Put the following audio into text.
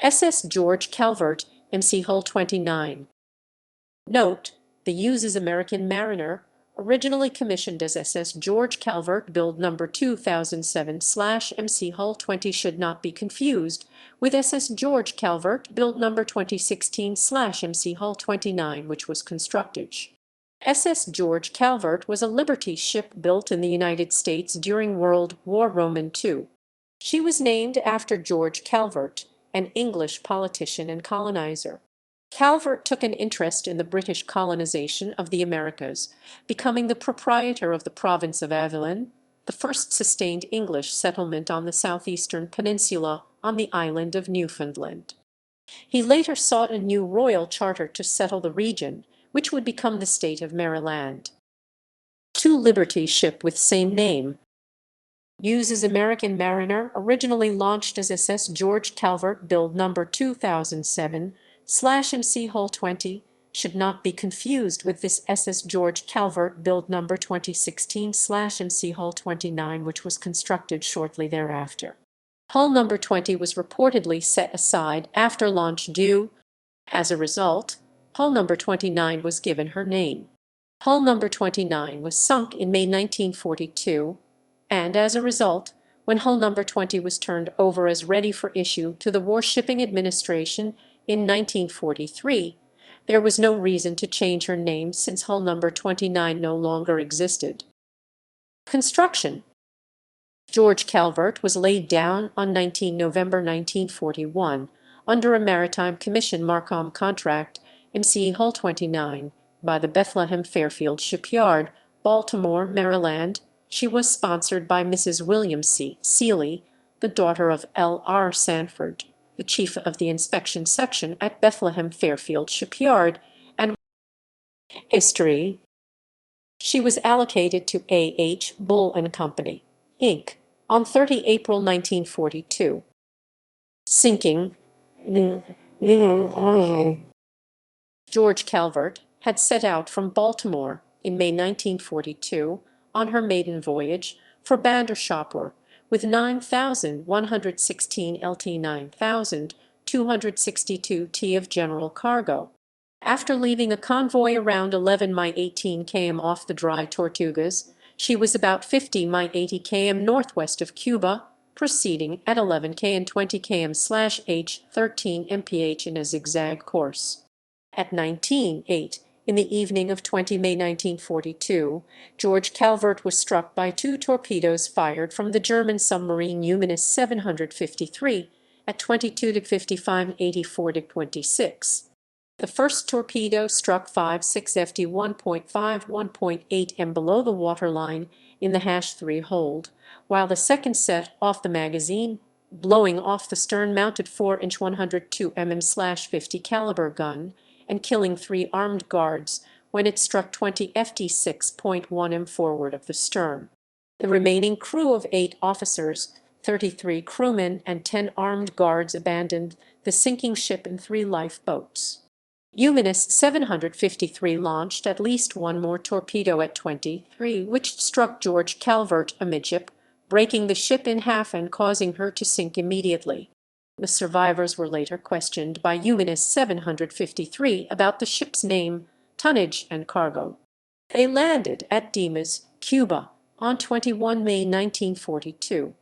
SS George Calvert, MC Hull 29. Note: the USS American Mariner, originally commissioned as SS George Calvert, build number 2007/MC Hull 20, should not be confused with SS George Calvert, build number 2016/MC Hull 29, which was constructed. SS George Calvert was a Liberty ship built in the United States during World War II. She was named after George Calvert, an English politician and colonizer. Calvert took an interest in the British colonization of the Americas, becoming the proprietor of the Province of Avalon, the first sustained English settlement on the southeastern peninsula on the island of Newfoundland. He later sought a new royal charter to settle the region, which would become the state of Maryland. Liberty ship with same name. USS American Mariner, originally launched as SS George Calvert, build number 2007/MC Hull 20, should not be confused with this SS George Calvert, build number 2016/MC Hull 29, which was constructed shortly thereafter. Hull number 20 was reportedly set aside after launch due. As a result, hull number 29 was given her name. Hull number 29 was sunk in May 1942, and as a result, when hull number 20 was turned over as ready for issue to the Warshipping Administration in 1943, there was no reason to change her name since hull number 29 no longer existed. Construction. George Calvert was laid down on 19 November 1941 under a Maritime Commission Marcom contract, MC Hull 29, by the Bethlehem Fairfield Shipyard, Baltimore, Maryland. She was sponsored by Mrs. William C. Seeley, the daughter of L.R. Sanford, the chief of the inspection section at Bethlehem Fairfield Shipyard, and history. She was allocated to A.H. Bull & Company, Inc., on 30 April 1942. Sinking. George Calvert had set out from Baltimore in May 1942 on her maiden voyage for Bandershopper with 9,116 LT 9,262 T of general cargo. After leaving a convoy around 11 mi 18 km off the dry Tortugas, she was about 50 mi 80 km northwest of Cuba, proceeding at 11 km and 20 km/h 13 mph in a zigzag course. At 19:08 in the evening of 20 May 1942, George Calvert was struck by two torpedoes fired from the German submarine Humanist 753 at 22:55 and 84:26. The first torpedo struck 5.6 FD 1.5 m below the waterline in the #3 hold, while the second set off the magazine, blowing off the stern-mounted 4-inch 102 mm/50 caliber gun and killing 3 armed guards when it struck 20 FD 6.1 m forward of the stern. The remaining crew of 8 officers, 33 crewmen, and 10 armed guards abandoned the sinking ship in 3 lifeboats. Humanist 753 launched at least one more torpedo at 23, which struck George Calvert amidship, breaking the ship in half and causing her to sink immediately. The survivors were later questioned by Humanist 753 about the ship's name, tonnage, and cargo. They landed at Dimas, Cuba, on 21 May 1942.